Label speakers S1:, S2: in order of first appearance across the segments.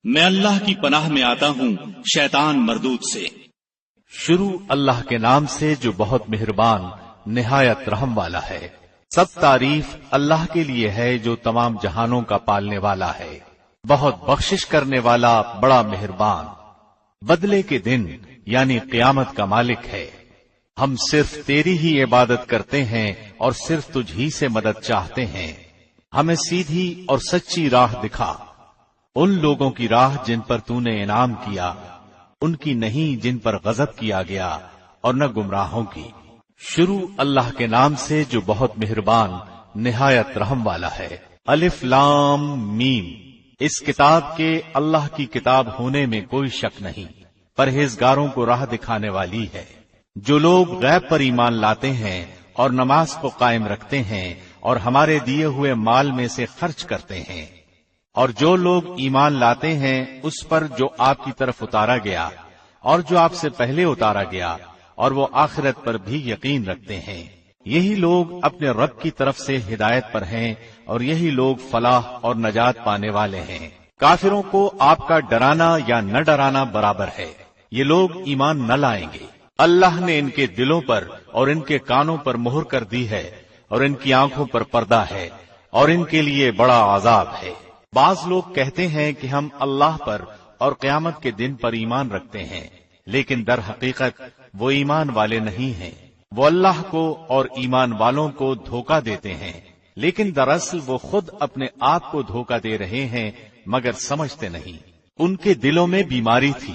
S1: میں اللہ کی پناہ میں آتا ہوں شیطان مردود سے۔
S2: شروع اللہ کے نام سے جو بہت مہربان نہایت رحم والا ہے۔ سب تعریف اللہ کے لیے ہے جو تمام جہانوں کا پالنے والا ہے، بہت بخشش کرنے والا، بڑا مہربان۔ بدلے کے دن یعنی قیامت کا مالک ہے۔ ہم صرف تیری ہی عبادت کرتے ہیں اور صرف تجھ ہی سے مدد چاہتے ہیں۔ ہمیں سیدھی اور سچی راہ دکھا، ان لوگوں کی راہ جن پر تو نے انعام کیا، ان کی نہیں جن پر غضب کیا گیا، اور نہ گمراہوں کی۔ شروع اللہ کے نام سے جو بہت مہربان نہایت رحم والا ہے۔ الف لام میم۔ اس کتاب کے اللہ کی کتاب ہونے میں کوئی شک نہیں، پرہیزگاروں کو راہ دکھانے والی ہے۔ جو لوگ غیب پر ایمان لاتے ہیں اور نماز کو قائم رکھتے ہیں اور ہمارے دیے ہوئے مال میں سے خرچ کرتے ہیں، اور جو لوگ ایمان لاتے ہیں اس پر جو آپ کی طرف اتارا گیا اور جو آپ سے پہلے اتارا گیا، اور وہ آخرت پر بھی یقین رکھتے ہیں، یہی لوگ اپنے رب کی طرف سے ہدایت پر ہیں، اور یہی لوگ فلاح اور نجات پانے والے ہیں۔ کافروں کو آپ کا ڈرانا یا نہ ڈرانا برابر ہے، یہ لوگ ایمان نہ لائیں گے۔ اللہ نے ان کے دلوں پر اور ان کے کانوں پر مہر کر دی ہے، اور ان کی آنکھوں پر پردہ ہے، اور ان کے لیے بڑا عذاب ہے۔ بعض لوگ کہتے ہیں کہ ہم اللہ پر اور قیامت کے دن پر ایمان رکھتے ہیں، لیکن در حقیقت وہ ایمان والے نہیں ہیں۔ وہ اللہ کو اور ایمان والوں کو دھوکہ دیتے ہیں، لیکن دراصل وہ خود اپنے آپ کو دھوکہ دے رہے ہیں مگر سمجھتے نہیں۔ ان کے دلوں میں بیماری تھی،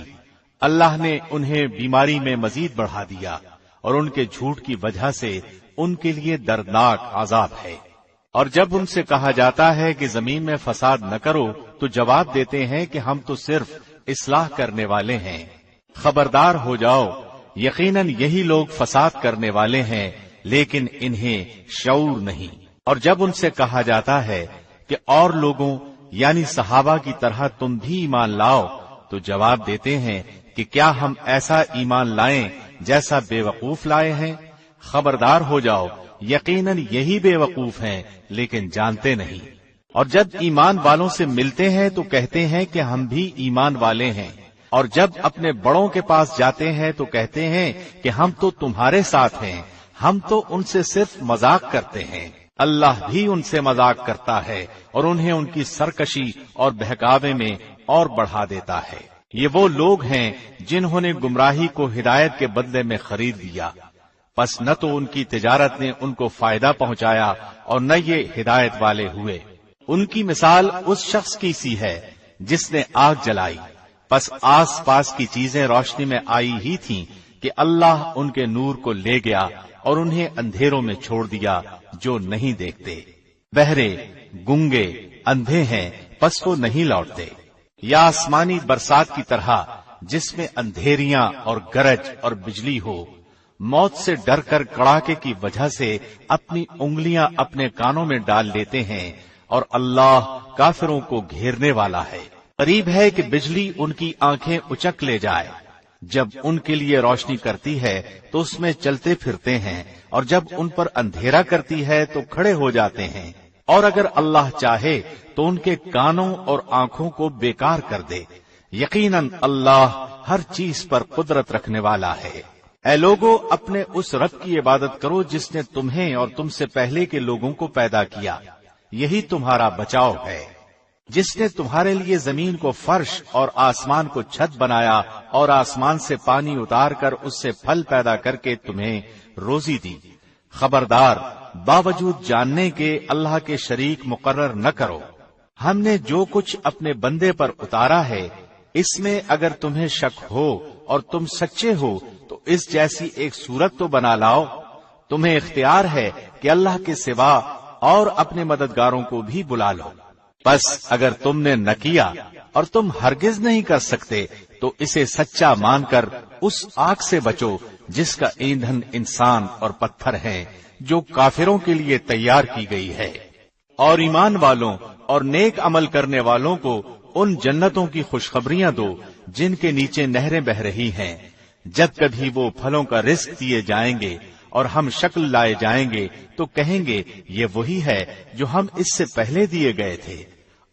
S2: اللہ نے انہیں بیماری میں مزید بڑھا دیا، اور ان کے جھوٹ کی وجہ سے ان کے لیے دردناک عذاب ہے۔ اور جب ان سے کہا جاتا ہے کہ زمین میں فساد نہ کرو تو جواب دیتے ہیں کہ ہم تو صرف اصلاح کرنے والے ہیں۔ خبردار ہو جاؤ، یقیناً یہی لوگ فساد کرنے والے ہیں، لیکن انہیں شعور نہیں۔ اور جب ان سے کہا جاتا ہے کہ اور لوگوں یعنی صحابہ کی طرح تم بھی ایمان لاؤ، تو جواب دیتے ہیں کہ کیا ہم ایسا ایمان لائیں جیسا بے وقوف لائے ہیں؟ خبردار ہو جاؤ، یقیناً یہی بے وقوف ہیں لیکن جانتے نہیں۔ اور جب ایمان والوں سے ملتے ہیں تو کہتے ہیں کہ ہم بھی ایمان والے ہیں، اور جب اپنے بڑوں کے پاس جاتے ہیں تو کہتے ہیں کہ ہم تو تمہارے ساتھ ہیں، ہم تو ان سے صرف مذاق کرتے ہیں۔ اللہ بھی ان سے مذاق کرتا ہے اور انہیں ان کی سرکشی اور بہکاوے میں اور بڑھا دیتا ہے۔ یہ وہ لوگ ہیں جنہوں نے گمراہی کو ہدایت کے بدلے میں خرید لیا، پس نہ تو ان کی تجارت نے ان کو فائدہ پہنچایا اور نہ یہ ہدایت والے ہوئے۔ ان کی مثال اس شخص کی سی ہے جس نے آگ جلائی، پس آس پاس کی چیزیں روشنی میں آئی ہی تھیں کہ اللہ ان کے نور کو لے گیا اور انہیں اندھیروں میں چھوڑ دیا جو نہیں دیکھتے۔ بہرے، گونگے، اندھے ہیں پس وہ نہیں لوٹتے۔ یا آسمانی برسات کی طرح جس میں اندھیریاں اور گرج اور بجلی ہو، موت سے ڈر کر کڑاکے کی وجہ سے اپنی انگلیاں اپنے کانوں میں ڈال لیتے ہیں، اور اللہ کافروں کو گھیرنے والا ہے۔ قریب ہے کہ بجلی ان کی آنکھیں اچک لے جائے۔ جب ان کے لیے روشنی کرتی ہے تو اس میں چلتے پھرتے ہیں، اور جب ان پر اندھیرا کرتی ہے تو کھڑے ہو جاتے ہیں۔ اور اگر اللہ چاہے تو ان کے کانوں اور آنکھوں کو بیکار کر دے۔ یقیناً اللہ ہر چیز پر قدرت رکھنے والا ہے۔ اے لوگو، اپنے اس رب کی عبادت کرو جس نے تمہیں اور تم سے پہلے کے لوگوں کو پیدا کیا، یہی تمہارا بچاؤ ہے۔ جس نے تمہارے لیے زمین کو فرش اور آسمان کو چھت بنایا، اور آسمان سے پانی اتار کر اس سے پھل پیدا کر کے تمہیں روزی دی۔ خبردار، باوجود جاننے کے اللہ کے شریک مقرر نہ کرو۔ ہم نے جو کچھ اپنے بندے پر اتارا ہے، اس میں اگر تمہیں شک ہو اور تم سچے ہو تو اس جیسی ایک صورت تو بنا لاؤ۔ تمہیں اختیار ہے کہ اللہ کے سوا اور اپنے مددگاروں کو بھی بلا لو۔ بس اگر تم نے نہ کیا اور تم ہرگز نہیں کر سکتے تو اسے سچا مان کر اس آگ سے بچو جس کا ایندھن انسان اور پتھر ہے، جو کافروں کے لیے تیار کی گئی ہے۔ اور ایمان والوں اور نیک عمل کرنے والوں کو ان جنتوں کی خوشخبریاں دو جن کے نیچے نہریں بہ رہی ہیں۔ جب کبھی وہ پھلوں کا رزق دیے جائیں گے اور ہم شکل لائے جائیں گے تو کہیں گے یہ وہی ہے جو ہم اس سے پہلے دیے گئے تھے،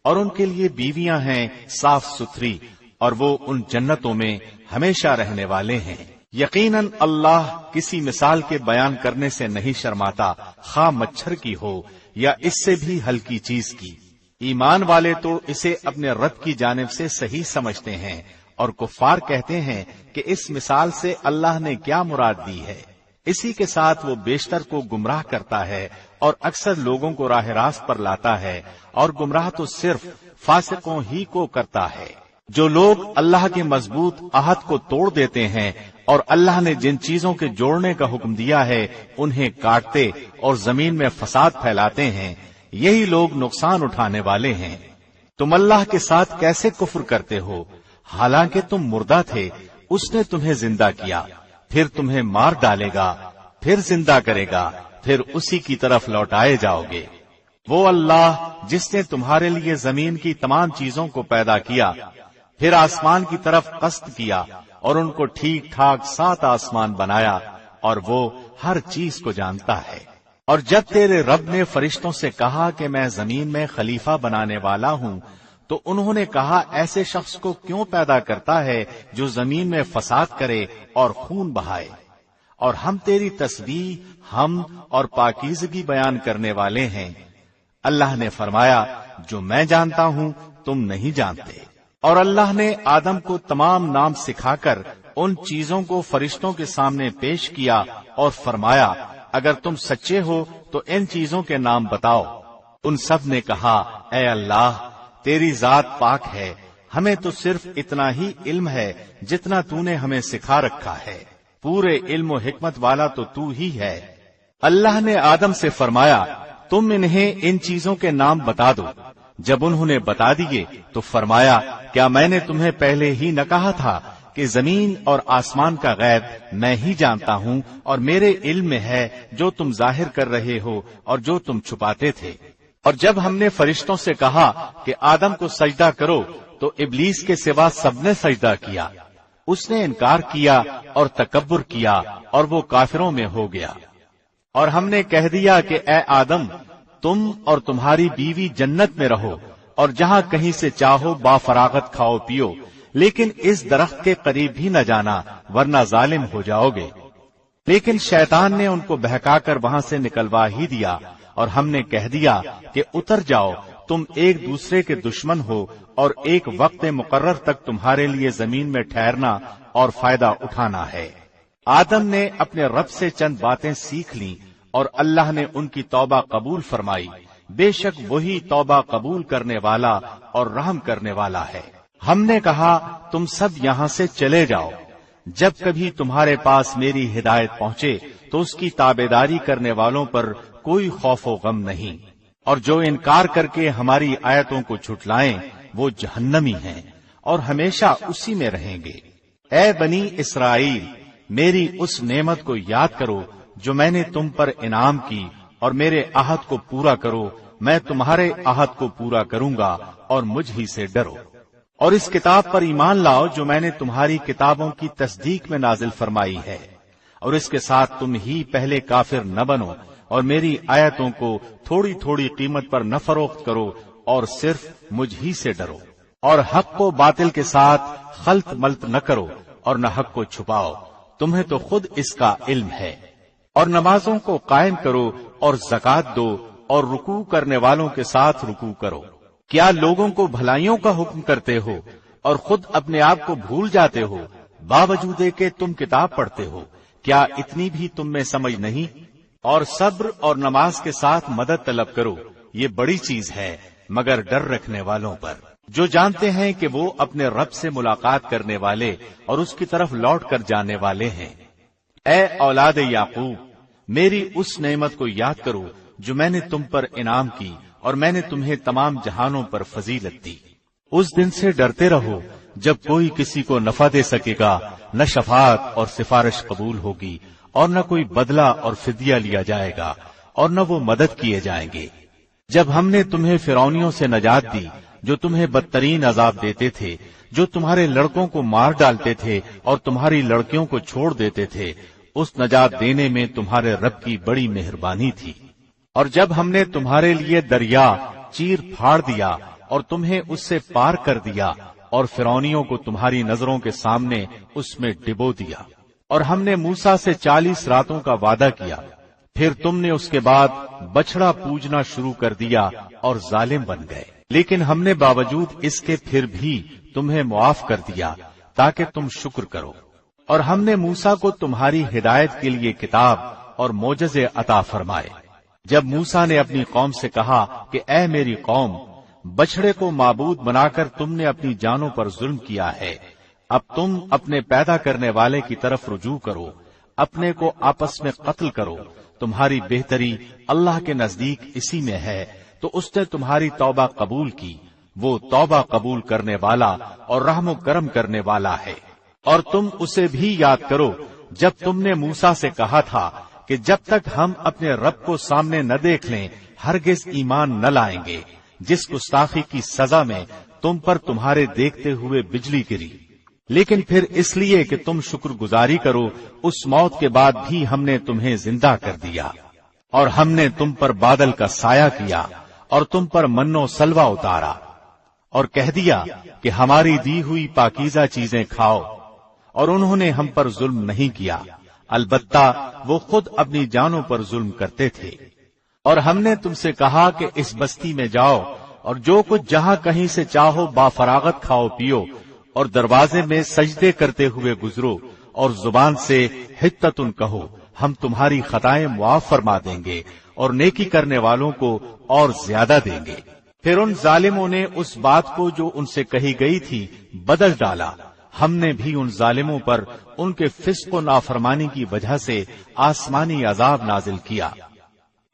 S2: اور ان کے لیے بیویاں ہیں صاف ستھری، اور وہ ان جنتوں میں ہمیشہ رہنے والے ہیں۔ یقیناً اللہ کسی مثال کے بیان کرنے سے نہیں شرماتا، خواہ مچھر کی ہو یا اس سے بھی ہلکی چیز کی۔ ایمان والے تو اسے اپنے رب کی جانب سے صحیح سمجھتے ہیں، اور کفار کہتے ہیں کہ اس مثال سے اللہ نے کیا مراد دی ہے۔ اسی کے ساتھ وہ بیشتر کو گمراہ کرتا ہے اور اکثر لوگوں کو راہ راست پر لاتا ہے، اور گمراہ تو صرف فاسقوں ہی کو کرتا ہے۔ جو لوگ اللہ کے مضبوط عہد کو توڑ دیتے ہیں اور اللہ نے جن چیزوں کے جوڑنے کا حکم دیا ہے انہیں کاٹتے اور زمین میں فساد پھیلاتے ہیں، یہی لوگ نقصان اٹھانے والے ہیں۔ تم اللہ کے ساتھ کیسے کفر کرتے ہو، حالانکہ تم مردہ تھے، اس نے تمہیں زندہ کیا، پھر تمہیں مار ڈالے گا، پھر زندہ کرے گا، پھر اسی کی طرف لوٹائے جاؤ گے۔ وہ اللہ جس نے تمہارے لیے زمین کی تمام چیزوں کو پیدا کیا، پھر آسمان کی طرف قصد کیا اور ان کو ٹھیک ٹھاک 7 آسمان بنایا، اور وہ ہر چیز کو جانتا ہے۔ اور جب تیرے رب نے فرشتوں سے کہا کہ میں زمین میں خلیفہ بنانے والا ہوں، تو انہوں نے کہا ایسے شخص کو کیوں پیدا کرتا ہے جو زمین میں فساد کرے اور خون بہائے؟ اور ہم تیری تسبیح، حمد اور پاکیزگی بیان کرنے والے ہیں۔ اللہ نے فرمایا جو میں جانتا ہوں تم نہیں جانتے۔ اور اللہ نے آدم کو تمام نام سکھا کر ان چیزوں کو فرشتوں کے سامنے پیش کیا اور فرمایا اگر تم سچے ہو تو ان چیزوں کے نام بتاؤ۔ ان سب نے کہا اے اللہ تیری ذات پاک ہے، ہمیں تو صرف اتنا ہی علم ہے جتنا تو نے ہمیں سکھا رکھا ہے، پورے علم و حکمت والا تو تو ہی ہے۔ اللہ نے آدم سے فرمایا تم انہیں ان چیزوں کے نام بتا دو۔ جب انہوں نے بتا دیے تو فرمایا کیا میں نے تمہیں پہلے ہی نہ کہا تھا کہ زمین اور آسمان کا غیب میں ہی جانتا ہوں، اور میرے علم میں ہے جو تم ظاہر کر رہے ہو اور جو تم چھپاتے تھے۔ اور جب ہم نے فرشتوں سے کہا کہ آدم کو سجدہ کرو تو ابلیس کے سوا سب نے سجدہ کیا، اس نے انکار کیا اور تکبر کیا اور وہ کافروں میں ہو گیا۔ اور ہم نے کہہ دیا کہ اے آدم تم اور تمہاری بیوی جنت میں رہو اور جہاں کہیں سے چاہو با فراغت کھاؤ پیو، لیکن اس درخت کے قریب بھی نہ جانا ورنہ ظالم ہو جاؤ گے۔ لیکن شیطان نے ان کو بہکا کر وہاں سے نکلوا ہی دیا، اور ہم نے کہہ دیا کہ اتر جاؤ، تم ایک دوسرے کے دشمن ہو اور ایک وقت مقرر تک تمہارے لیے زمین میں ٹھہرنا اور فائدہ اٹھانا ہے۔ آدم نے اپنے رب سے چند باتیں سیکھ لیں اور اللہ نے ان کی توبہ قبول فرمائی، بے شک وہی توبہ قبول کرنے والا اور رحم کرنے والا ہے۔ ہم نے کہا تم سب یہاں سے چلے جاؤ، جب کبھی تمہارے پاس میری ہدایت پہنچے تو اس کی تابعداری کرنے والوں پر کوئی خوف و غم نہیں، اور جو انکار کر کے ہماری آیتوں کو جھٹلائیں وہ جہنمی ہیں اور ہمیشہ اسی میں رہیں گے۔ اے بنی اسرائیل میری اس نعمت کو یاد کرو جو میں نے تم پر انعام کی، اور میرے عہد کو پورا کرو، میں تمہارے عہد کو پورا کروں گا، اور مجھ ہی سے ڈرو۔ اور اس کتاب پر ایمان لاؤ جو میں نے تمہاری کتابوں کی تصدیق میں نازل فرمائی ہے، اور اس کے ساتھ تم ہی پہلے کافر نہ بنو، اور میری آیتوں کو تھوڑی تھوڑی قیمت پر نہ فروخت کرو، اور صرف مجھ ہی سے ڈرو۔ اور حق کو باطل کے ساتھ خلط ملط نہ کرو، اور نہ حق کو چھپاؤ، تمہیں تو خود اس کا علم ہے۔ اور نمازوں کو قائم کرو اور زکوٰۃ دو، اور رکوع کرنے والوں کے ساتھ رکوع کرو۔ کیا لوگوں کو بھلائیوں کا حکم کرتے ہو اور خود اپنے آپ کو بھول جاتے ہو، باوجود کہ تم کتاب پڑھتے ہو؟ کیا اتنی بھی تم میں سمجھ نہیں؟ اور صبر اور نماز کے ساتھ مدد طلب کرو، یہ بڑی چیز ہے مگر ڈر رکھنے والوں پر، جو جانتے ہیں کہ وہ اپنے رب سے ملاقات کرنے والے اور اس کی طرف لوٹ کر جانے والے ہیں۔ اے اولاد یعقوب میری اس نعمت کو یاد کرو جو میں نے تم پر انعام کی، اور میں نے تمہیں تمام جہانوں پر فضیلت دی۔ اس دن سے ڈرتے رہو جب کوئی کسی کو نفع دے سکے گا، نہ شفاعت اور سفارش قبول ہوگی، اور نہ کوئی بدلہ اور فدیہ لیا جائے گا، اور نہ وہ مدد کیے جائیں گے۔ جب ہم نے تمہیں فرعونیوں سے نجات دی جو تمہیں بدترین عذاب دیتے تھے، جو تمہارے لڑکوں کو مار ڈالتے تھے اور تمہاری لڑکیوں کو چھوڑ دیتے تھے، اس نجات دینے میں تمہارے رب کی بڑی مہربانی تھی۔ اور جب ہم نے تمہارے لیے دریا چیر پھاڑ دیا اور تمہیں اس سے پار کر دیا اور فرعونیوں کو تمہاری نظروں کے سامنے اس میں ڈبو دیا، اور ہم نے موسیٰ سے 40 راتوں کا وعدہ کیا، پھر تم نے اس کے بعد بچڑا پوجنا شروع کر دیا اور ظالم بن گئے، لیکن ہم نے باوجود اس کے پھر بھی تمہیں معاف کر دیا تاکہ تم شکر کرو، اور ہم نے موسیٰ کو تمہاری ہدایت کے لیے کتاب اور معجزے عطا فرمائے۔ جب موسیٰ نے اپنی قوم سے کہا کہ اے میری قوم، بچڑے کو معبود بنا کر تم نے اپنی جانوں پر ظلم کیا ہے، اب تم اپنے پیدا کرنے والے کی طرف رجوع کرو، اپنے کو آپس میں قتل کرو، تمہاری بہتری اللہ کے نزدیک اسی میں ہے، تو اس نے تمہاری توبہ قبول کی، وہ توبہ قبول کرنے والا اور رحم و کرم کرنے والا ہے۔ اور تم اسے بھی یاد کرو جب تم نے موسیٰ سے کہا تھا کہ جب تک ہم اپنے رب کو سامنے نہ دیکھ لیں ہرگز ایمان نہ لائیں گے، جس گستاخی کی سزا میں تم پر تمہارے دیکھتے ہوئے بجلی گری، لیکن پھر اس لیے کہ تم شکر گزاری کرو اس موت کے بعد بھی ہم نے تمہیں زندہ کر دیا، اور ہم نے تم پر بادل کا سایہ کیا اور تم پر من و سلوہ اتارا، اور کہہ دیا کہ ہماری دی ہوئی پاکیزہ چیزیں کھاؤ، اور انہوں نے ہم پر ظلم نہیں کیا، البتہ وہ خود اپنی جانوں پر ظلم کرتے تھے۔ اور ہم نے تم سے کہا کہ اس بستی میں جاؤ اور جو کچھ جہاں کہیں سے چاہو بافراغت کھاؤ پیو، اور دروازے میں سجدے کرتے ہوئے گزرو، اور زبان سے حتتن کہو، ہم تمہاری خطائیں معاف فرما دیں گے اور نیکی کرنے والوں کو اور زیادہ دیں گے۔ پھر ان ظالموں نے اس بات کو جو ان سے کہی گئی تھی بدل ڈالا، ہم نے بھی ان ظالموں پر ان کے فسق و نافرمانی کی وجہ سے آسمانی عذاب نازل کیا۔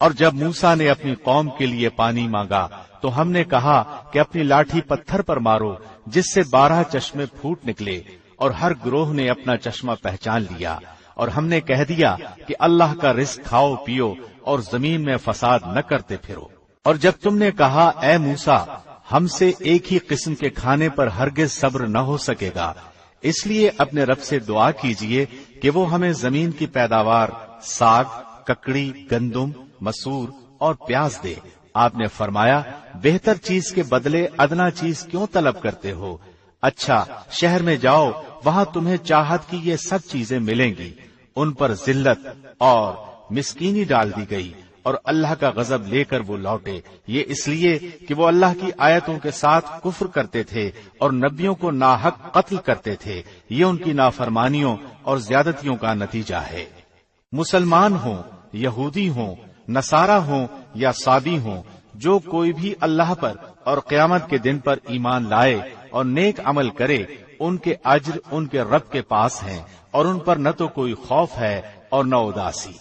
S2: اور جب موسیٰ نے اپنی قوم کے لیے پانی مانگا تو ہم نے کہا کہ اپنی لاٹھی پتھر پر مارو، جس سے 12 چشمے پھوٹ نکلے، اور ہر گروہ نے اپنا چشمہ پہچان لیا، اور ہم نے کہہ دیا کہ اللہ کا رزق کھاؤ پیو اور زمین میں فساد نہ کرتے پھرو۔ اور جب تم نے کہا اے موسیٰ، ہم سے ایک ہی قسم کے کھانے پر ہرگز صبر نہ ہو سکے گا، اس لیے اپنے رب سے دعا کیجئے کہ وہ ہمیں زمین کی پیداوار، ساگ، ککڑی، گندم، مسور اور پیاز دے۔ آپ نے فرمایا بہتر چیز کے بدلے ادنا چیز کیوں طلب کرتے ہو؟ اچھا شہر میں جاؤ، وہاں تمہیں چاہت کی یہ سب چیزیں ملیں گی۔ ان پر ذلت اور مسکینی ڈال دی گئی، اور اللہ کا غضب لے کر وہ لوٹے، یہ اس لیے کہ وہ اللہ کی آیتوں کے ساتھ کفر کرتے تھے اور نبیوں کو ناحق قتل کرتے تھے۔ یہ ان کی نافرمانیوں اور زیادتیوں کا نتیجہ ہے۔ مسلمان ہوں، یہودی ہوں، نصارہ ہوں یا سابی ہوں، جو کوئی بھی اللہ پر اور قیامت کے دن پر ایمان لائے اور نیک عمل کرے، ان کے اجر ان کے رب کے پاس ہیں، اور ان پر نہ تو کوئی خوف ہے اور نہ اداسی۔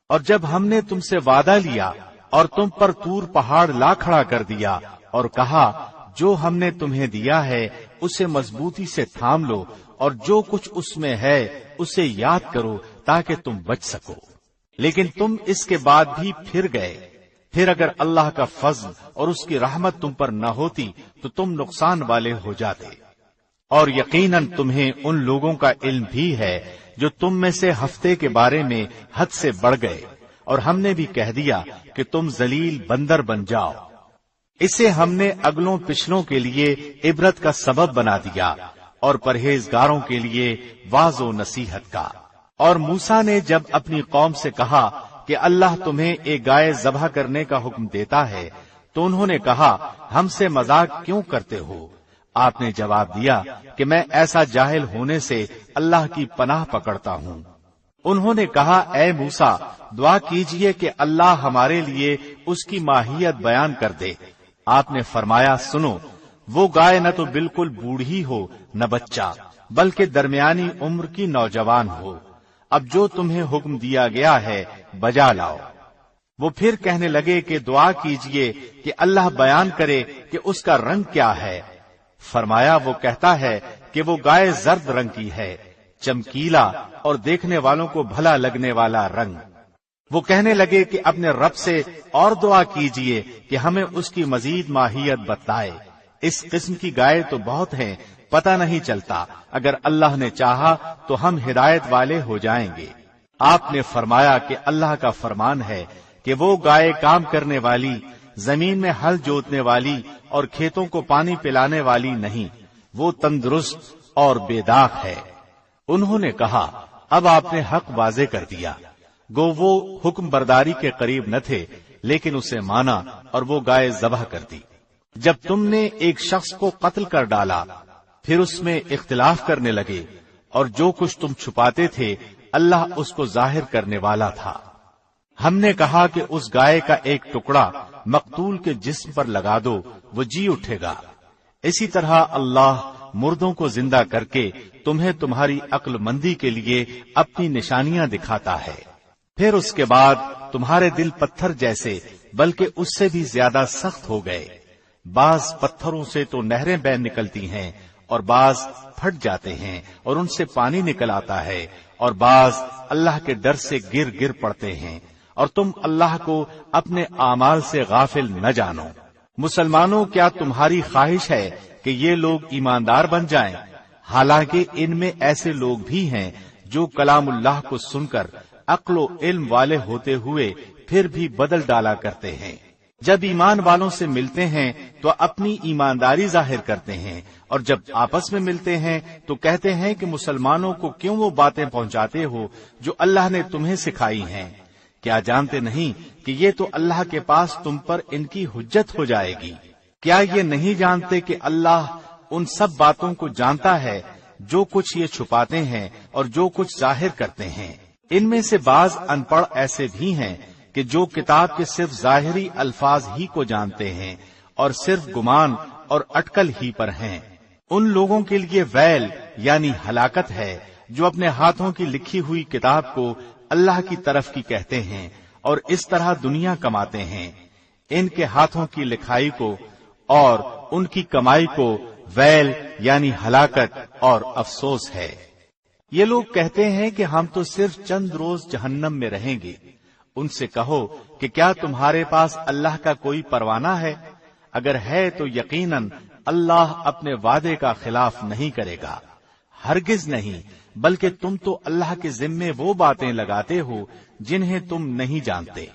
S2: اور جب ہم نے تم سے وعدہ لیا اور تم پر طور پہاڑ لا کھڑا کر دیا اور کہا جو ہم نے تمہیں دیا ہے اسے مضبوطی سے تھام لو، اور جو کچھ اس میں ہے اسے یاد کرو تاکہ تم بچ سکو، لیکن تم اس کے بعد بھی پھر گئے۔ پھر اگر اللہ کا فضل اور اس کی رحمت تم پر نہ ہوتی تو تم نقصان والے ہو جاتے۔ اور یقیناً تمہیں ان لوگوں کا علم بھی ہے جو تم میں سے ہفتے کے بارے میں حد سے بڑھ گئے، اور ہم نے بھی کہہ دیا کہ تم ذلیل بندر بن جاؤ۔ اسے ہم نے اگلوں پچھلوں کے لیے عبرت کا سبب بنا دیا اور پرہیزگاروں کے لیے واعظ و نصیحت کا۔ اور موسیٰ نے جب اپنی قوم سے کہا کہ اللہ تمہیں ایک گائے ذبح کرنے کا حکم دیتا ہے تو انہوں نے کہا ہم سے مذاق کیوں کرتے ہو؟ آپ نے جواب دیا کہ میں ایسا جاہل ہونے سے اللہ کی پناہ پکڑتا ہوں۔ انہوں نے کہا اے موسیٰ، دعا کیجئے کہ اللہ ہمارے لیے اس کی ماہیت بیان کر دے۔ آپ نے فرمایا سنو، وہ گائے نہ تو بالکل بوڑھی ہو نہ بچہ، بلکہ درمیانی عمر کی نوجوان ہو۔ اب جو تمہیں حکم دیا گیا ہے بجا لاؤ۔ وہ پھر کہنے لگے کہ دعا کیجئے کہ اللہ بیان کرے کہ اس کا رنگ کیا ہے۔ فرمایا وہ کہتا ہے کہ وہ گائے زرد رنگ کی ہے، چمکیلا اور دیکھنے والوں کو بھلا لگنے والا رنگ۔ وہ کہنے لگے کہ اپنے رب سے اور دعا کیجئے کہ ہمیں اس کی مزید ماہیت بتائے۔ اس قسم کی گائے تو بہت ہیں، پتہ نہیں چلتا، اگر اللہ نے چاہا تو ہم ہدایت والے ہو جائیں گے۔ آپ نے فرمایا کہ اللہ کا فرمان ہے کہ وہ گائے کام کرنے والی زمین میں ہل جوتنے والی اور کھیتوں کو پانی پلانے والی نہیں، وہ تندرست اور بے داغ ہے۔ انہوں نے کہا اب آپ نے حق واضح کر دیا۔ گو وہ حکم برداری کے قریب نہ تھے، لیکن اسے مانا اور وہ گائے ذبح کر دی۔ جب تم نے ایک شخص کو قتل کر ڈالا پھر اس میں اختلاف کرنے لگے، اور جو کچھ تم چھپاتے تھے اللہ اس کو ظاہر کرنے والا تھا۔ ہم نے کہا کہ اس گائے کا ایک ٹکڑا مقتول کے جسم پر لگا دو، وہ جی اٹھے گا۔ اسی طرح اللہ مردوں کو زندہ کر کے تمہیں تمہاری عقل مندی کے لیے اپنی نشانیاں دکھاتا ہے۔ پھر اس کے بعد تمہارے دل پتھر جیسے بلکہ اس سے بھی زیادہ سخت ہو گئے۔ بعض پتھروں سے تو نہریں بہہ نکلتی ہیں اور بعض پھٹ جاتے ہیں اور ان سے پانی نکل آتا ہے، اور بعض اللہ کے ڈر سے گر گر پڑتے ہیں، اور تم اللہ کو اپنے اعمال سے غافل نہ جانو۔ مسلمانوں، کیا تمہاری خواہش ہے کہ یہ لوگ ایماندار بن جائیں؟ حالانکہ ان میں ایسے لوگ بھی ہیں جو کلام اللہ کو سن کر عقل و علم والے ہوتے ہوئے پھر بھی بدل ڈالا کرتے ہیں۔ جب ایمان والوں سے ملتے ہیں تو اپنی ایمانداری ظاہر کرتے ہیں، اور جب آپس میں ملتے ہیں تو کہتے ہیں کہ مسلمانوں کو کیوں وہ باتیں پہنچاتے ہو جو اللہ نے تمہیں سکھائی ہیں؟ کیا جانتے نہیں کہ یہ تو اللہ کے پاس تم پر ان کی حجت ہو جائے گی؟ کیا یہ نہیں جانتے کہ اللہ ان سب باتوں کو جانتا ہے جو کچھ یہ چھپاتے ہیں اور جو کچھ ظاہر کرتے ہیں؟ ان میں سے بعض ان پڑھ ایسے بھی ہیں کہ جو کتاب کے صرف ظاہری الفاظ ہی کو جانتے ہیں اور صرف گمان اور اٹکل ہی پر ہیں۔ ان لوگوں کے لیے ویل یعنی ہلاکت ہے جو اپنے ہاتھوں کی لکھی ہوئی کتاب کو اللہ کی طرف کی کہتے ہیں اور اس طرح دنیا کماتے ہیں۔ ان کے ہاتھوں کی لکھائی کو اور ان کی کمائی کو ویل یعنی ہلاکت اور افسوس ہے۔ یہ لوگ کہتے ہیں کہ ہم تو صرف چند روز جہنم میں رہیں گے۔ ان سے کہو کہ کیا تمہارے پاس اللہ کا کوئی پروانہ ہے؟ اگر ہے تو یقیناً اللہ اپنے وعدے کا خلاف نہیں کرے گا۔ ہرگز نہیں، بلکہ تم تو اللہ کے ذمے وہ باتیں لگاتے ہو جنہیں تم نہیں جانتے۔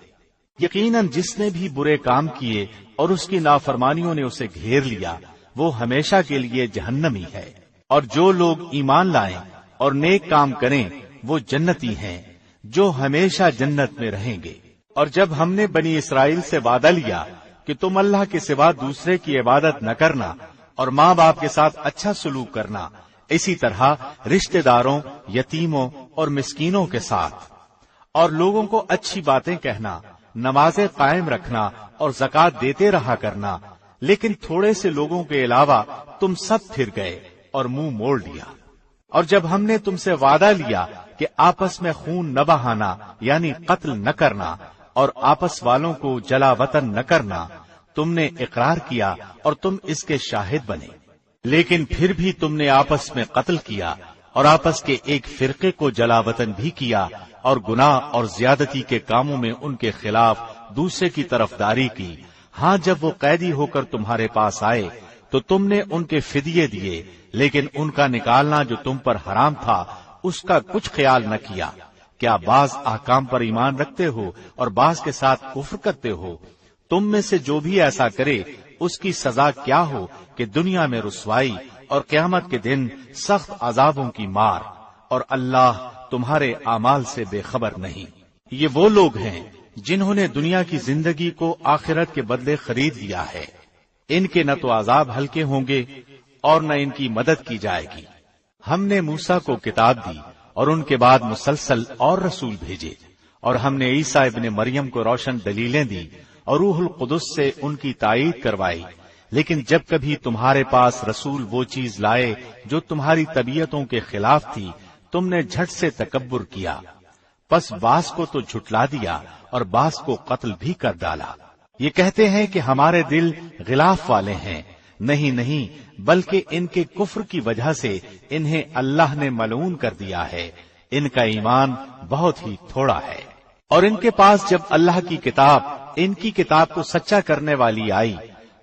S2: یقیناً جس نے بھی برے کام کیے اور اس کی نافرمانیوں نے اسے گھیر لیا، وہ ہمیشہ کے لیے جہنمی ہے، اور جو لوگ ایمان لائیں اور نیک کام کریں وہ جنتی ہیں جو ہمیشہ جنت میں رہیں گے۔ اور جب ہم نے بنی اسرائیل سے وعدہ لیا کہ تم اللہ کے سوا دوسرے کی عبادت نہ کرنا اور ماں باپ کے ساتھ اچھا سلوک کرنا، اسی طرح رشتہ داروں، یتیموں اور مسکینوں کے ساتھ، اور لوگوں کو اچھی باتیں کہنا، نمازیں قائم رکھنا اور زکوٰۃ دیتے رہا کرنا، لیکن تھوڑے سے لوگوں کے علاوہ تم سب پھر گئے اور منہ موڑ لیا۔ اور جب ہم نے تم سے وعدہ لیا کہ آپس میں خون نہ بہانا یعنی قتل نہ کرنا اور آپس والوں کو جلا وطن نہ کرنا، تم نے اقرار کیا اور تم اس کے شاہد بنے، لیکن پھر بھی تم نے آپس میں قتل کیا اور آپس کے ایک فرقے کو جلا وطن بھی کیا، اور گناہ اور زیادتی کے کاموں میں ان کے خلاف دوسرے کی طرفداری کی۔ ہاں، جب وہ قیدی ہو کر تمہارے پاس آئے تو تم نے ان کے فدیے دیے، لیکن ان کا نکالنا جو تم پر حرام تھا اس کا کچھ خیال نہ کیا۔ کیا بعض احکام پر ایمان رکھتے ہو اور بعض کے ساتھ کفر کرتے ہو؟ تم میں سے جو بھی ایسا کرے اس کی سزا کیا ہو کہ دنیا میں رسوائی اور قیامت کے دن سخت عذابوں کی مار، اور اللہ تمہارے اعمال سے بے خبر نہیں۔ یہ وہ لوگ ہیں جنہوں نے دنیا کی زندگی کو آخرت کے بدلے خرید لیا ہے۔ ان کے نہ تو عذاب ہلکے ہوں گے اور نہ ان کی مدد کی جائے گی۔ ہم نے موسیٰ کو کتاب دی اور ان کے بعد مسلسل اور رسول بھیجے، اور ہم نے عیسیٰ ابن مریم کو روشن دلیلیں دی اور روح القدس سے ان کی تائید کروائی، لیکن جب کبھی تمہارے پاس رسول وہ چیز لائے جو تمہاری طبیعتوں کے خلاف تھی، تم نے جھٹ سے تکبر کیا، پس بعض کو تو جھٹلا دیا اور بعض کو قتل بھی کر ڈالا۔ یہ کہتے ہیں کہ ہمارے دل غلاف والے ہیں، نہیں، بلکہ ان کے کفر کی وجہ سے انہیں اللہ نے ملعون کر دیا ہے، ان کا ایمان بہت ہی تھوڑا ہے۔ اور ان کے پاس جب اللہ کی کتاب، ان کی کتاب کو سچا کرنے والی آئی،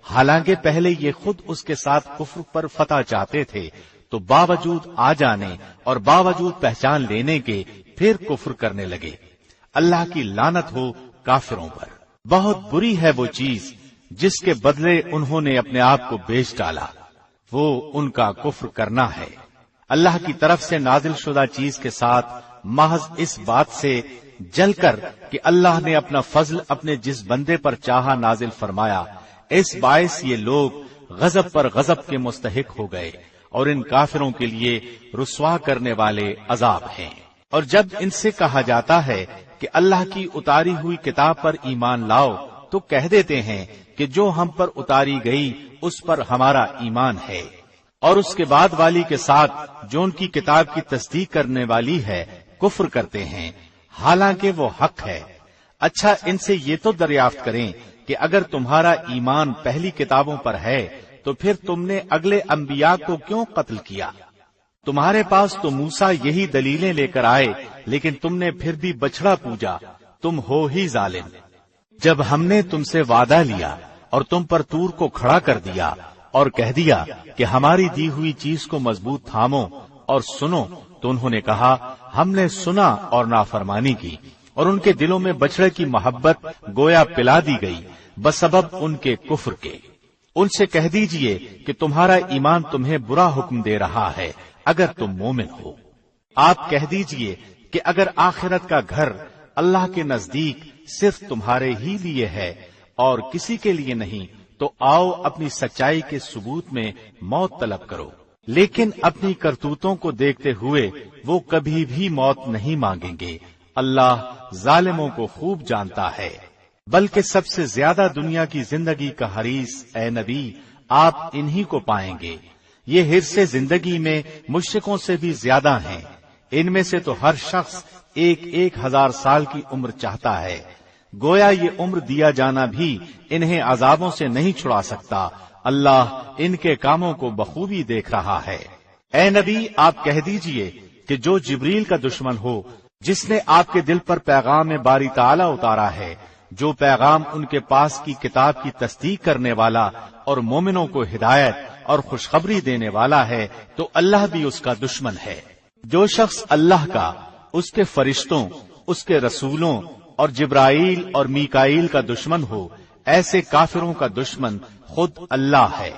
S2: حالانکہ پہلے یہ خود اس کے ساتھ کفر پر فتح چاہتے تھے، تو باوجود آ جانے اور باوجود پہچان لینے کے پھر کفر کرنے لگے۔ اللہ کی لعنت ہو کافروں پر۔ بہت بری ہے وہ چیز جس کے بدلے انہوں نے اپنے آپ کو بیچ ڈالا، وہ ان کا کفر کرنا ہے۔ اللہ کی طرف سے نازل شدہ چیز کے ساتھ محض اس بات سے جل کر کہ اللہ نے اپنا فضل اپنے جس بندے پر چاہا نازل فرمایا، اس باعث یہ لوگ غضب پر غضب کے مستحق ہو گئے، اور ان کافروں کے لیے رسوا کرنے والے عذاب ہیں۔ اور جب ان سے کہا جاتا ہے کہ اللہ کی اتاری ہوئی کتاب پر ایمان لاؤ، تو کہہ دیتے ہیں کہ جو ہم پر اتاری گئی اس پر ہمارا ایمان ہے، اور اس کے بعد والی کے ساتھ جو ان کی کتاب کی تصدیق کرنے والی ہے کفر کرتے ہیں، حالانکہ وہ حق ہے۔ اچھا، ان سے یہ تو دریافت کریں کہ اگر تمہارا ایمان پہلی کتابوں پر ہے تو پھر تم نے اگلے انبیاء کو کیوں قتل کیا؟ تمہارے پاس تو موسیٰ یہی دلیلیں لے کر آئے، لیکن تم نے پھر بھی بچڑا پوجا، تم ہو ہی ظالم۔ جب ہم نے تم سے وعدہ لیا اور تم پر طور کو کھڑا کر دیا اور کہہ دیا کہ ہماری دی ہوئی چیز کو مضبوط تھامو اور سنو، تو انہوں نے کہا ہم نے سنا اور نافرمانی کی، اور ان کے دلوں میں بچڑے کی محبت گویا پلا دی گئی بسبب ان کے کفر کے۔ ان سے کہہ دیجئے کہ تمہارا ایمان تمہیں برا حکم دے رہا ہے اگر تم مومن ہو۔ آپ کہہ دیجئے کہ اگر آخرت کا گھر اللہ کے نزدیک صرف تمہارے ہی لیے ہے اور کسی کے لیے نہیں، تو آؤ اپنی سچائی کے ثبوت میں موت طلب کرو، لیکن اپنی کرتوتوں کو دیکھتے ہوئے وہ کبھی بھی موت نہیں مانگیں گے۔ اللہ ظالموں کو خوب جانتا ہے۔ بلکہ سب سے زیادہ دنیا کی زندگی کا حریص اے نبی آپ انہی کو پائیں گے۔ یہ حرص زندگی میں مشرکوں سے بھی زیادہ ہیں۔ ان میں سے تو ہر شخص 1000 سال کی عمر چاہتا ہے، گویا یہ عمر دیا جانا بھی انہیں عذابوں سے نہیں چھڑا سکتا۔ اللہ ان کے کاموں کو بخوبی دیکھ رہا ہے۔ اے نبی آپ کہہ دیجئے کہ جو جبریل کا دشمن ہو، جس نے آپ کے دل پر پیغام باری تعالی اتارا ہے، جو پیغام ان کے پاس کی کتاب کی تصدیق کرنے والا اور مومنوں کو ہدایت اور خوشخبری دینے والا ہے، تو اللہ بھی اس کا دشمن ہے۔ جو شخص اللہ کا، اس کے فرشتوں، اس کے رسولوں اور جبرائیل اور میکائیل کا دشمن ہو، ایسے کافروں کا دشمن خود اللہ ہے۔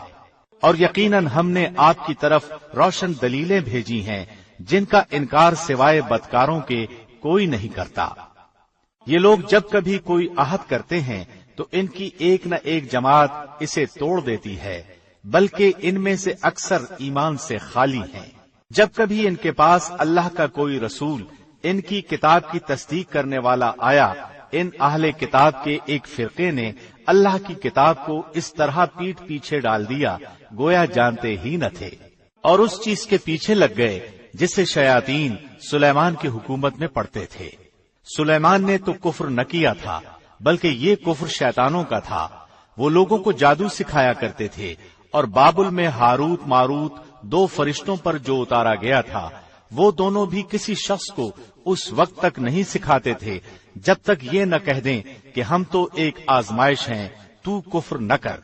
S2: اور یقیناً ہم نے آپ کی طرف روشن دلیلیں بھیجی ہیں جن کا انکار سوائے بدکاروں کے کوئی نہیں کرتا۔ یہ لوگ جب کبھی کوئی عہد کرتے ہیں تو ان کی ایک نہ ایک جماعت اسے توڑ دیتی ہے، بلکہ ان میں سے اکثر ایمان سے خالی ہیں۔ جب کبھی ان کے پاس اللہ کا کوئی رسول ان کی کتاب کی تصدیق کرنے والا آیا، ان اہل کتاب کے ایک فرقے نے اللہ کی کتاب کو اس طرح پیٹھ پیچھے ڈال دیا گویا جانتے ہی نہ تھے، اور اس چیز کے پیچھے لگ گئے جسے شیاطین سلیمان کی حکومت میں پڑھتے تھے۔ سلیمان نے تو کفر نہ کیا تھا، بلکہ یہ کفر شیطانوں کا تھا۔ وہ لوگوں کو جادو سکھایا کرتے تھے، اور بابل میں ہاروت ماروت 2 فرشتوں پر جو اتارا گیا تھا، وہ دونوں بھی کسی شخص کو اس وقت تک نہیں سکھاتے تھے جب تک یہ نہ کہہ دیں کہ ہم تو ایک آزمائش ہیں، تو کفر نہ کر۔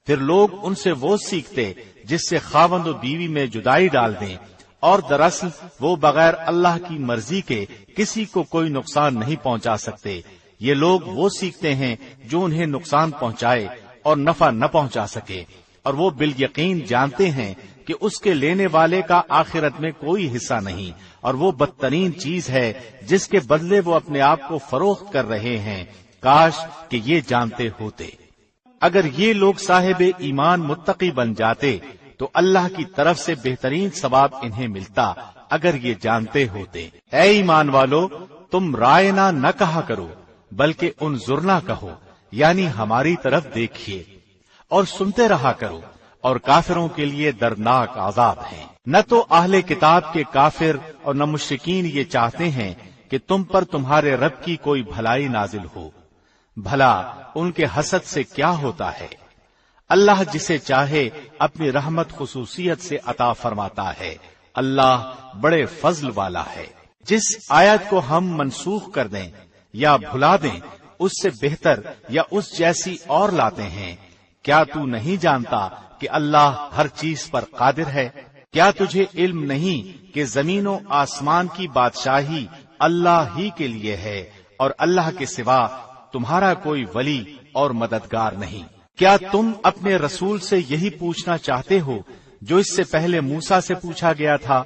S2: پھر لوگ ان سے وہ سیکھتے جس سے خاوند و بیوی میں جدائی ڈال دیں، اور دراصل وہ بغیر اللہ کی مرضی کے کسی کو کوئی نقصان نہیں پہنچا سکتے۔ یہ لوگ وہ سیکھتے ہیں جو انہیں نقصان پہنچائے اور نفع نہ پہنچا سکے، اور وہ بالیقین جانتے ہیں کہ اس کے لینے والے کا آخرت میں کوئی حصہ نہیں، اور وہ بدترین چیز ہے جس کے بدلے وہ اپنے آپ کو فروخت کر رہے ہیں۔ کاش کہ یہ جانتے ہوتے۔ اگر یہ لوگ صاحب ایمان متقی بن جاتے تو اللہ کی طرف سے بہترین ثواب انہیں ملتا، اگر یہ جانتے ہوتے۔ اے ایمان والو، تم رائنا نہ کہا کرو، بلکہ انظرنا کہو، یعنی ہماری طرف دیکھیے، اور سنتے رہا کرو، اور کافروں کے لیے دردناک عذاب ہے۔ نہ تو اہل کتاب کے کافر اور نہ مشرکین یہ چاہتے ہیں کہ تم پر تمہارے رب کی کوئی بھلائی نازل ہو۔ بھلا ان کے حسد سے کیا ہوتا ہے؟ اللہ جسے چاہے اپنی رحمت خصوصیت سے عطا فرماتا ہے۔ اللہ بڑے فضل والا ہے۔ جس آیت کو ہم منسوخ کر دیں یا بھلا دیں، اس سے بہتر یا اس جیسی اور لاتے ہیں۔ کیا تو نہیں جانتا کہ اللہ ہر چیز پر قادر ہے؟ کیا تجھے علم نہیں کہ زمین و آسمان کی بادشاہی اللہ ہی کے لیے ہے، اور اللہ کے سوا تمہارا کوئی ولی اور مددگار نہیں؟ کیا تم اپنے رسول سے یہی پوچھنا چاہتے ہو جو اس سے پہلے موسیٰ سے پوچھا گیا تھا؟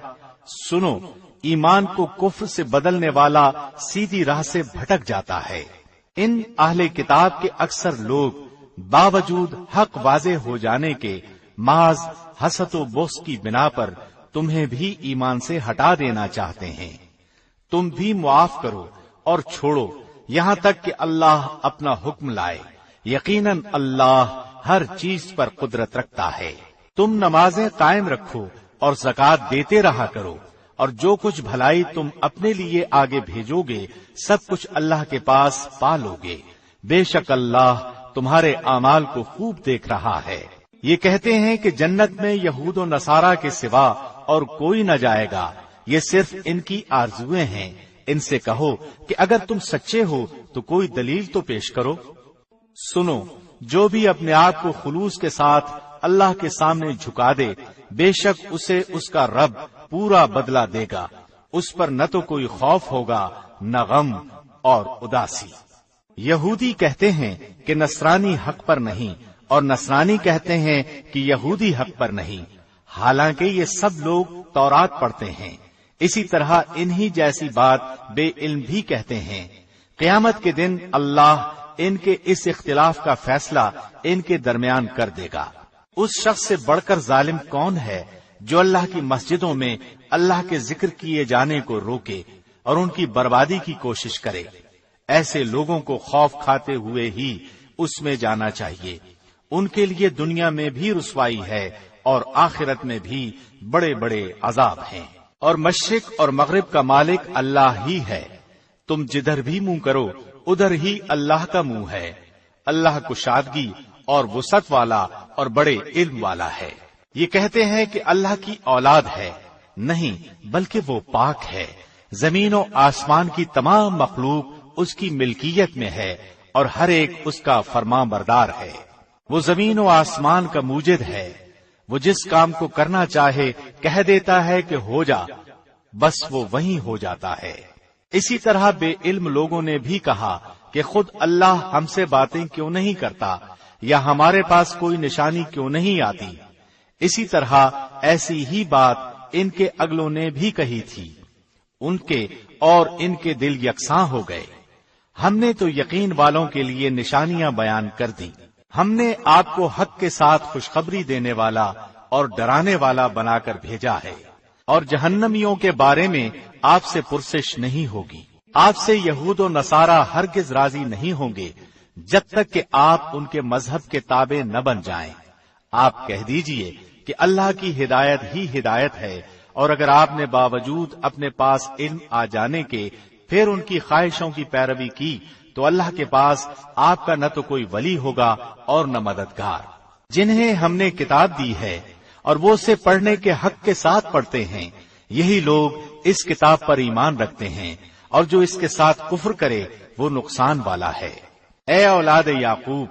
S2: سنو، ایمان کو کفر سے بدلنے والا سیدھی راہ سے بھٹک جاتا ہے۔ ان اہل کتاب کے اکثر لوگ باوجود حق واضح ہو جانے کے محض حسد و بغض کی بنا پر تمہیں بھی ایمان سے ہٹا دینا چاہتے ہیں۔ تم بھی معاف کرو اور چھوڑو یہاں تک کہ اللہ اپنا حکم لائے۔ یقیناً اللہ ہر چیز پر قدرت رکھتا ہے۔ تم نمازیں قائم رکھو اور زکوٰۃ دیتے رہا کرو، اور جو کچھ بھلائی تم اپنے لیے آگے بھیجو گے سب کچھ اللہ کے پاس پا لو گے۔ بے شک اللہ تمہارے اعمال کو خوب دیکھ رہا ہے۔ یہ کہتے ہیں کہ جنت میں یہود و نصارہ کے سوا اور کوئی نہ جائے گا، یہ صرف ان کی آرزویں ہیں۔ ان سے کہو کہ اگر تم سچے ہو تو کوئی دلیل تو پیش کرو۔ سنو، جو بھی اپنے آپ کو خلوص کے ساتھ اللہ کے سامنے جھکا دے، بے شک اسے اس کا رب پورا بدلہ دے گا۔ اس پر نہ تو کوئی خوف ہوگا نہ غم اور اداسی۔ یہودی کہتے ہیں کہ نصرانی حق پر نہیں، اور نصرانی کہتے ہیں کہ یہودی حق پر نہیں، حالانکہ یہ سب لوگ تورات پڑھتے ہیں۔ اسی طرح انہی جیسی بات بے علم بھی کہتے ہیں۔ قیامت کے دن اللہ ان کے اس اختلاف کا فیصلہ ان کے درمیان کر دے گا۔ اس شخص سے بڑھ کر ظالم کون ہے جو اللہ کی مسجدوں میں اللہ کے ذکر کیے جانے کو روکے اور ان کی بربادی کی کوشش کرے؟ ایسے لوگوں کو خوف کھاتے ہوئے ہی اس میں جانا چاہیے۔ ان کے لیے دنیا میں بھی رسوائی ہے اور آخرت میں بھی بڑے بڑے عذاب ہیں۔ اور مشرق اور مغرب کا مالک اللہ ہی ہے، تم جدھر بھی منہ کرو ادھر ہی اللہ کا منہ ہے۔ اللہ کشادگی اور وسعت والا اور بڑے علم والا ہے۔ یہ کہتے ہیں کہ اللہ کی اولاد ہے، نہیں بلکہ وہ پاک ہے۔ زمین و آسمان کی تمام مخلوق اس کی ملکیت میں ہے اور ہر ایک اس کا فرمان بردار ہے۔ وہ زمین و آسمان کا موجد ہے، وہ جس کام کو کرنا چاہے کہہ دیتا ہے کہ ہو جا، بس وہ وہیں ہو جاتا ہے۔ اسی طرح بے علم لوگوں نے بھی کہا کہ خود اللہ ہم سے باتیں کیوں نہیں کرتا، یا ہمارے پاس کوئی نشانی کیوں نہیں آتی۔ اسی طرح ایسی ہی بات ان کے اگلوں نے بھی کہی تھی، ان کے اور ان کے دل یکساں ہو گئے۔ ہم نے تو یقین والوں کے لیے نشانیاں بیان کر دی۔ ہم نے آپ کو حق کے ساتھ خوشخبری دینے والا اور ڈرانے والا بنا کر بھیجا ہے، اور جہنمیوں کے بارے میں آپ سے پرسش نہیں ہوگی۔ آپ سے یہود و نصارہ ہرگز راضی نہیں ہوں گے جب تک کہ آپ ان کے مذہب کے تابع نہ بن جائیں۔ آپ کہہ دیجئے کہ اللہ کی ہدایت ہی ہدایت ہے، اور اگر آپ نے باوجود اپنے پاس علم آ جانے کے پھر ان کی خواہشوں کی پیروی کی تو اللہ کے پاس آپ کا نہ تو کوئی ولی ہوگا اور نہ مددگار۔ جنہیں ہم نے کتاب دی ہے اور وہ اسے پڑھنے کے حق کے ساتھ پڑھتے ہیں، یہی لوگ اس کتاب پر ایمان رکھتے ہیں، اور جو اس کے ساتھ کفر کرے وہ نقصان والا ہے۔ اے اولاد یعقوب،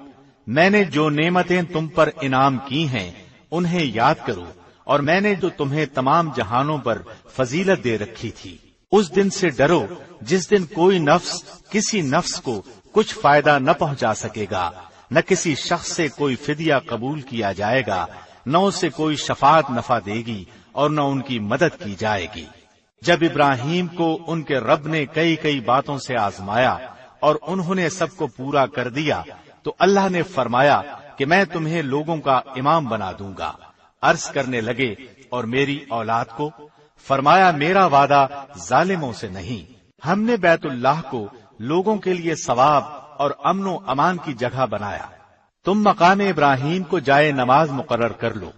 S2: میں نے جو نعمتیں تم پر انعام کی ہیں انہیں یاد کرو، اور میں نے جو تمہیں تمام جہانوں پر فضیلت دے رکھی تھی۔ اس دن سے ڈرو جس دن کوئی نفس کسی نفس کو کچھ فائدہ نہ پہنچا سکے گا، نہ کسی شخص سے کوئی فدیہ قبول کیا جائے گا، نہ اسے کوئی شفاعت نفع دے گی اور نہ ان کی مدد کی جائے گی۔ جب ابراہیم کو ان کے رب نے کئی کئی باتوں سے آزمایا اور انہوں نے سب کو پورا کر دیا تو اللہ نے فرمایا کہ میں تمہیں لوگوں کا امام بنا دوں گا۔ عرض کرنے لگے اور میری اولاد کو؟ فرمایا میرا وعدہ ظالموں سے نہیں۔ ہم نے بیت اللہ کو لوگوں کے لیے ثواب اور امن و امان کی جگہ بنایا۔ تم مقام ابراہیم کو جائے نماز مقرر کر لو۔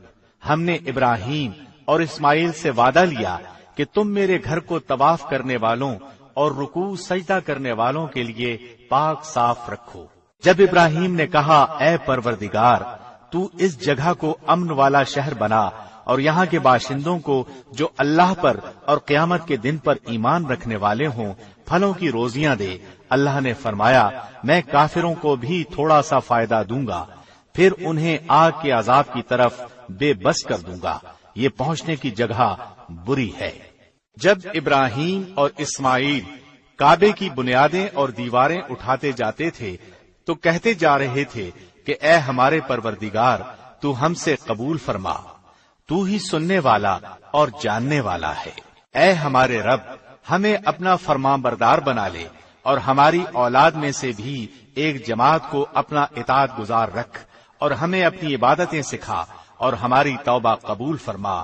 S2: ہم نے ابراہیم اور اسماعیل سے وعدہ لیا کہ تم میرے گھر کو طواف کرنے والوں اور رکوع سجدہ کرنے والوں کے لیے پاک صاف رکھو۔ جب ابراہیم نے کہا اے پروردگار، تو اس جگہ کو امن والا شہر بنا اور یہاں کے باشندوں کو جو اللہ پر اور قیامت کے دن پر ایمان رکھنے والے ہوں پھلوں کی روزیاں دے، اللہ نے فرمایا میں کافروں کو بھی تھوڑا سا فائدہ دوں گا، پھر انہیں آگ کے عذاب کی طرف بے بس کر دوں گا۔ یہ پہنچنے کی جگہ بری ہے۔ جب ابراہیم اور اسماعیل کعبے کی بنیادیں اور دیواریں اٹھاتے جاتے تھے تو کہتے جا رہے تھے کہ اے ہمارے پروردگار تو ہم سے قبول فرما، تو ہی سننے والا اور جاننے والا ہے۔ اے ہمارے رب ہمیں اپنا فرمان بردار بنا لے اور ہماری اولاد میں سے بھی ایک جماعت کو اپنا اطاعت گزار رکھ، اور ہمیں اپنی عبادتیں سکھا اور ہماری توبہ قبول فرما،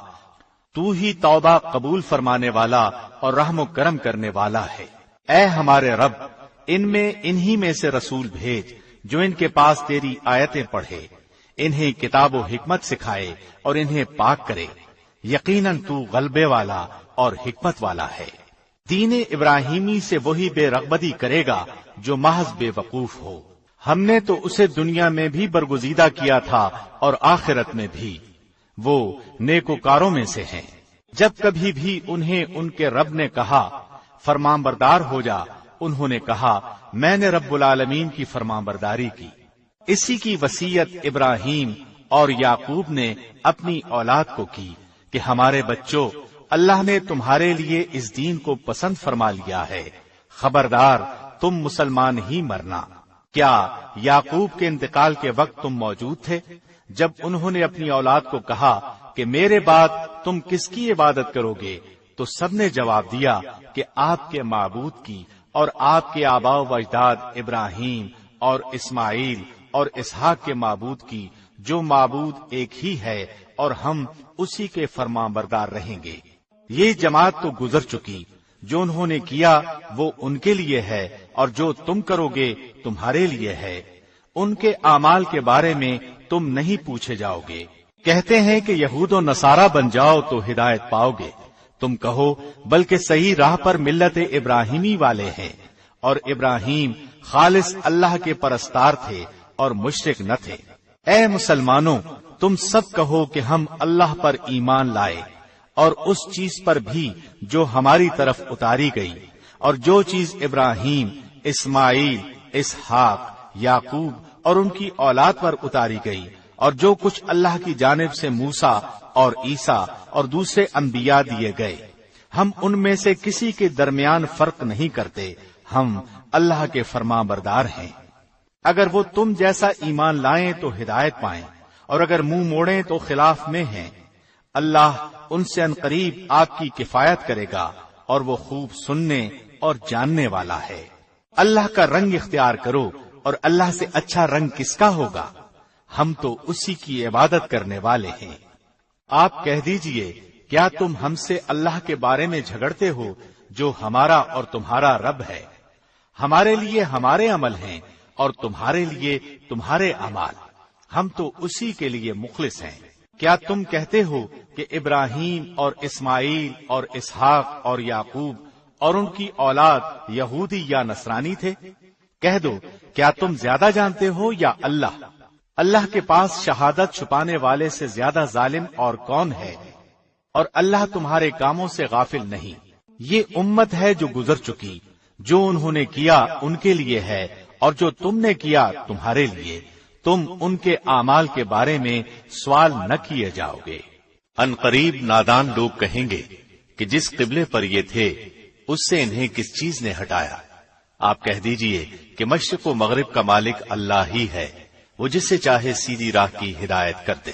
S2: تو ہی توبہ قبول فرمانے والا اور رحم و کرم کرنے والا ہے۔ اے ہمارے رب ان میں انہی میں سے رسول بھیج جو ان کے پاس تیری آیتیں پڑھے، انہیں کتاب و حکمت سکھائے اور انہیں پاک کرے، یقیناً تو غلبے والا اور حکمت والا ہے۔ دین ابراہیمی سے وہی بے رغبتی کرے گا جو محض بے وقوف ہو، ہم نے تو اسے دنیا میں بھی برگزیدہ کیا تھا اور آخرت میں بھی، وہ نیکوکاروں میں سے ہیں۔ جب کبھی بھی انہیں ان کے رب نے کہا فرمان بردار ہو جا، انہوں نے کہا میں نے رب العالمین کی فرمان برداری کی۔ اسی کی وصیت ابراہیم اور یعقوب نے اپنی اولاد کو کی کہ ہمارے بچوں، اللہ نے تمہارے لیے اس دین کو پسند فرما لیا ہے، خبردار تم مسلمان ہی مرنا۔ کیا یعقوب کے انتقال کے وقت تم موجود تھے جب انہوں نے اپنی اولاد کو کہا کہ میرے بعد تم کس کی عبادت کرو گے؟ تو سب نے جواب دیا کہ آپ کے معبود کی اور آپ کے آباء و اجداد ابراہیم اور اسماعیل اور اسحاق کے معبود کی، جو معبود ایک ہی ہے اور ہم اسی کے فرمان بردار رہیں گے۔ یہ جماعت تو گزر چکی، جو انہوں نے کیا وہ ان کے لیے ہے اور جو تم کرو گے تمہارے لیے ہے، ان کے اعمال کے بارے میں تم نہیں پوچھے جاؤ گے۔ کہتے ہیں کہ یہود و نصارہ بن جاؤ تو ہدایت پاؤ گے، تم کہو بلکہ صحیح راہ پر ملت ابراہیمی والے ہیں، اور ابراہیم خالص اللہ کے پرستار تھے اور مشرک نہ تھے۔ اے مسلمانوں، تم سب کہو کہ ہم اللہ پر ایمان لائے اور اس چیز پر بھی جو ہماری طرف اتاری گئی، اور جو چیز ابراہیم، اسماعیل، اسحاق، یعقوب اور ان کی اولاد پر اتاری گئی، اور جو کچھ اللہ کی جانب سے موسیٰ اور عیسیٰ اور دوسرے انبیاء دیے گئے، ہم ان میں سے کسی کے درمیان فرق نہیں کرتے، ہم اللہ کے فرمان بردار ہیں۔ اگر وہ تم جیسا ایمان لائیں تو ہدایت پائیں، اور اگر منہ موڑیں تو خلاف میں ہیں۔ اللہ ان سے عنقریب آپ کی کفایت کرے گا، اور وہ خوب سننے اور جاننے والا ہے۔ اللہ کا رنگ اختیار کرو، اور اللہ سے اچھا رنگ کس کا ہوگا؟ ہم تو اسی کی عبادت کرنے والے ہیں۔ آپ کہہ دیجئے کیا تم ہم سے اللہ کے بارے میں جھگڑتے ہو جو ہمارا اور تمہارا رب ہے؟ ہمارے لیے ہمارے عمل ہیں اور تمہارے لیے تمہارے اعمال، ہم تو اسی کے لیے مخلص ہیں۔ کیا تم کہتے ہو کہ ابراہیم اور اسماعیل اور اسحاق اور یعقوب اور ان کی اولاد یہودی یا نصرانی تھے؟ کہہ دو کیا تم زیادہ جانتے ہو یا اللہ؟ اللہ کے پاس شہادت چھپانے والے سے زیادہ ظالم اور کون ہے؟ اور اللہ تمہارے کاموں سے غافل نہیں۔ یہ امت ہے جو گزر چکی، جو انہوں نے کیا ان کے لیے ہے، اور جو تم نے کیا تمہارے لیے، تم ان کے اعمال کے بارے میں سوال نہ کیے جاؤ گے۔
S1: ان قریب نادان لوگ کہیں گے کہ جس قبلے پر یہ تھے اس سے انہیں کس چیز نے ہٹایا؟ آپ کہہ دیجئے کہ مشرق و مغرب کا مالک اللہ ہی ہے، وہ جسے چاہے سیدھی راہ کی ہدایت کر دے۔